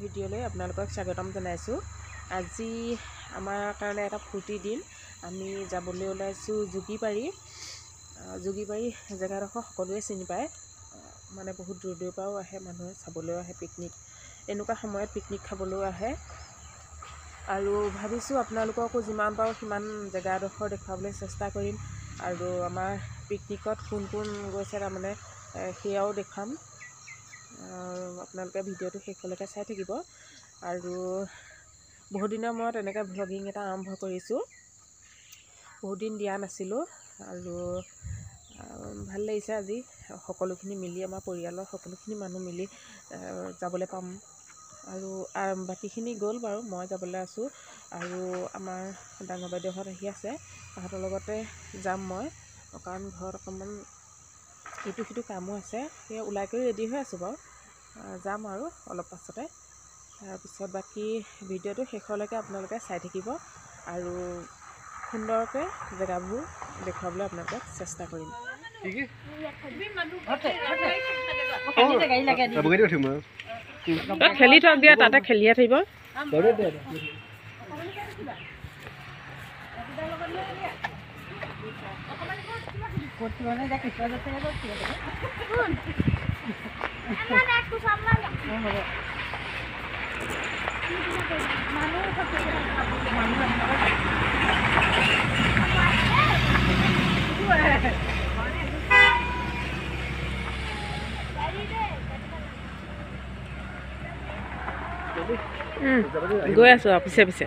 ভিডিঅ'লৈ আপোনালোকক স্বাগতম জনাইছোঁ। আজি আমাৰ কাৰণে এটা ফূৰ্তি দিন। আমি যাবলৈ ওলাইছোঁ যোগীবাৰী জেগাডোখৰ সকলোৱে চিনি পায়। মানে বহুত দূৰ দূৰৰ পৰাও আহে, মানুহে চাবলৈ আহে, পিকনিক এনেকুৱা সময়ত পিকনিক খাবলৈও আহে। আৰু ভাবিছোঁ আপোনালোককো যিমান পাৰোঁ সিমান জেগাডোখৰ দেখুৱাবলৈ চেষ্টা কৰিম। আৰু আমাৰ পিকনিকত কোন কোন গৈছে তাৰমানে সেয়াও দেখাম। আপোনালোকে ভিডিঅ'টো শেষলৈকে চাই থাকিব। আৰু বহুত দিনৰ মূৰত এনেকৈ ভ্লগিং এটা আৰম্ভ কৰিছোঁ। বহুত দিন দিয়া নাছিলোঁ আৰু ভাল লাগিছে আজি সকলোখিনি মিলি, আমাৰ পৰিয়ালৰ সকলোখিনি মানুহ মিলি যাবলৈ পাম। আৰু বাকীখিনি গ'ল বাৰু, মই যাবলৈ আছোঁ। আৰু আমাৰ ডাঙৰ বাইদেউহঁত আহি আছে, তাহাঁতৰ লগতে যাম মই, কাৰণ ঘৰত অকণমান ইটো সিটো কামো আছে। সেই ওলাই কৰি ৰেডি হৈ আছোঁ বাৰু, যাম আৰু অলপ পাছতে। তাৰপিছত বাকী ভিডিঅ'টো শেষলৈকে আপোনালোকে চাই থাকিব আৰু সুন্দৰকৈ জেগাবোৰ দেখুৱাবলৈ আপোনালোকক চেষ্টা কৰিম। খেলি থওক দিয়া, তাতে খেলিয়ে থাকিব। গৈ আছোঁ আৰু পিছে পিছে।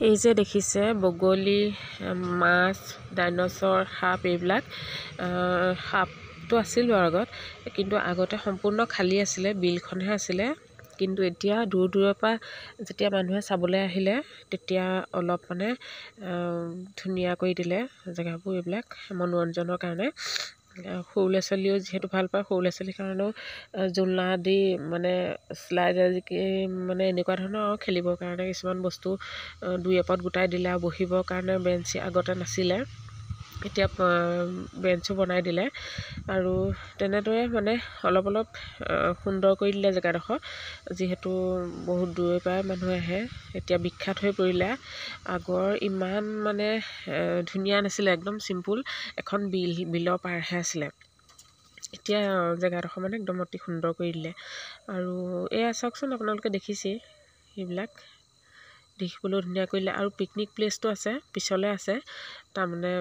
এই যে দেখিছে বগলী, মাছ, ডাইনছৰ, সাপ, এইবিলাক। সাপটো আছিল আগত, কিন্তু আগতে সম্পূৰ্ণ খালী আছিলে, বিলখনহে আছিলে। কিন্তু এতিয়া দূৰ দূৰৰ পৰা যেতিয়া মানুহে চাবলৈ আহিলে তেতিয়া অলপ মানে ধুনীয়া কৰি দিলে জেগাবোৰ এইবিলাক মনোৰঞ্জনৰ কাৰণে। সৰু ল'ৰা ছোৱালীও যিহেতু ভাল পায়, সৰু ল'ৰা ছোৱালীৰ কাৰণেও জোলনা দি মানে শ্লাইড মানে এনেকুৱা ধৰণৰ খেলিবৰ কাৰণে কিছুমান বস্তু দুই এপত গোটাই দিলে আৰু বহিবৰ কাৰণে বেঞ্চ আগতে নাছিলে, এতিয়া বেঞ্চো বনাই দিলে। আৰু তেনেদৰে মানে অলপ অলপ সুন্দৰ কৰি দিলে জেগাডোখৰ, যিহেতু বহুত দূৰৰ পৰাই মানুহ আহে। এতিয়া বিখ্যাত হৈ পৰিলে। আগৰ ইমান মানে ধুনীয়া নাছিলে, একদম চিম্পুল এখন বিলৰ পাৰহে আছিলে। এতিয়া জেগাডোখৰ মানে একদম অতি সুন্দৰ কৰি দিলে। আৰু এয়া চাওকচোন, আপোনালোকে দেখিছেই সেইবিলাক দেখিবলৈও ধুনীয়া কৰিলে। আৰু পিকনিক প্লেচটো আছে, পিছলৈ আছে তাৰমানে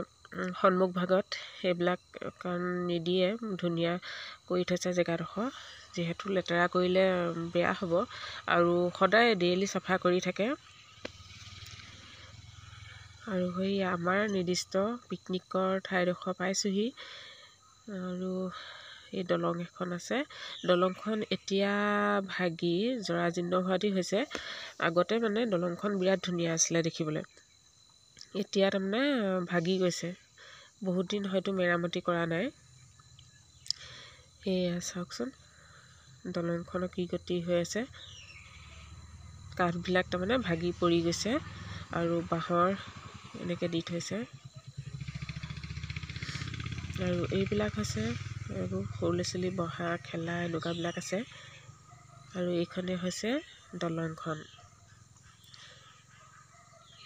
সন্মুখ ভাগত সেইবিলাক কাৰণ নিদিয়ে, ধুনীয়া কৰি থৈছে জেগাডোখৰ। যিহেতু লেতেৰা কৰিলে বেয়া হ'ব, আৰু সদায় ডেইলি চাফা কৰি থাকে। আৰু সেই আমাৰ নিৰ্দিষ্ট পিকনিকৰ ঠাইডোখৰ পাইছোঁহি। আৰু এই দলং এখন আছে, দলংখন এতিয়া ভাগি জৰাজীৰ্ণ হোৱাদি হৈছে। আগতে মানে দলংখন বিৰাট ধুনীয়া আছিলে দেখিবলৈ, এতিয়া তাৰমানে ভাগি গৈছে, বহুত দিন হয়তো মেৰামতি কৰা নাই। এয়া চাওকচোন দলংখনৰ কি গতি হৈ আছে, কাঠবিলাক তাৰমানে ভাগি পৰি গৈছে আৰু বাঁহৰ এনেকৈ দি থৈছে। আৰু এইবিলাক হৈছে এইবোৰ সৰু ল'ৰা ছোৱালী বহা খেলা এনেকুৱাবিলাক আছে। আৰু এইখনে হৈছে দলংখন।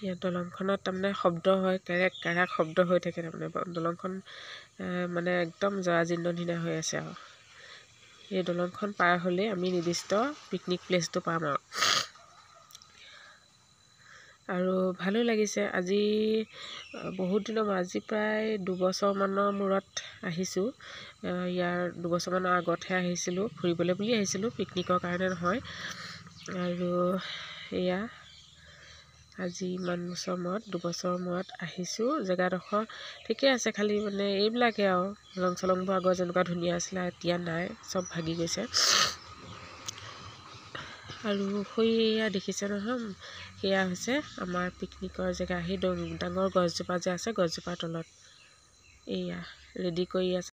ইয়াত দলংখনত তাৰমানে শব্দ হয়, কেৰেক কেৰাক শব্দ হৈ থাকে তাৰমানে। দলংখন মানে একদম জৰাজীৰ্ণ নিচিনা হৈ আছে। এই দলংখন পাৰ হ'লেই আমি নিৰ্দিষ্ট পিকনিক প্লেচটো পাম। আৰু ভালো লাগিছে। আজি বহুত দিনৰ আজি প্ৰায় 2 বছৰমানৰ মূৰত আহিছোঁ। ইয়াৰ 2 বছৰমানৰ আগতহে আহিছিলোঁ, ফুৰিবলৈ বুলি আহিছিলোঁ, পিকনিকৰ কাৰণে নহয়। আৰু এয়া আজি ইমান বছৰ মূৰত, 2 বছৰৰ মূৰত আহিছোঁ। জেগাডোখৰ ঠিকে আছে, খালি মানে এইবিলাকে আৰু দলং চলংবোৰ আগৰ যেনেকুৱা ধুনীয়া আছিলে এতিয়া নাই, চব ভাগি গৈছে। আৰু সেয়া দেখিছে নহয়, সেয়া হৈছে আমাৰ পিকনিকৰ জেগা। সেই ডাঙৰ গছজোপা যে আছে, গছজোপাৰ তলত এয়া ৰেডি কৰি আছে।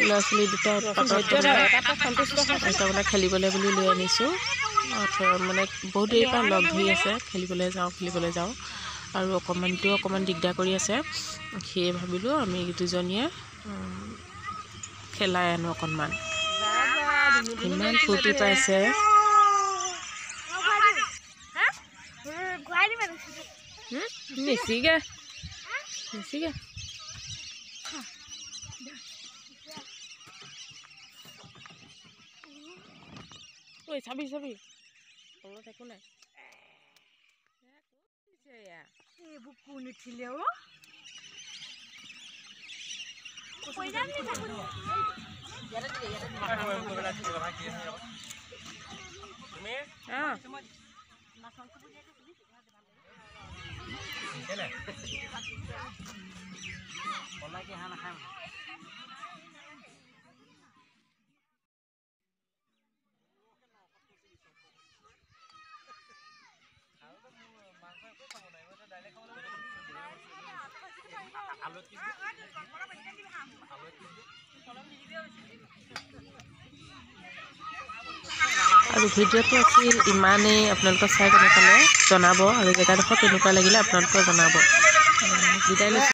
ল'ৰা ছোৱালী দুটা তাৰমানে খেলিবলৈ বুলি লৈ আনিছোঁ। মানে বহুত দেৰিৰ পৰা লগ ধৰি আছে, খেলিবলৈ যাওঁ। আৰু অকণমান দিগদাৰ কৰি আছে, সেয়ে ভাবিলোঁ আমি দুজনীয়ে খেলাই আনো অকণমান। ইমান ফূৰ্তি পাইছে। নিচিগা ঐ চাবি তলত একো নাই। এইবোৰ কোন উঠিলে অ? আৰু ভিডিঅ'টো আছিল ইমানেই। আপোনালোকে চাই কেনে পালে জনাব আৰু জেগাডোখৰ কেনেকুৱা লাগিলে আপোনালোকে জনাব। বিদায় লৈছোঁ।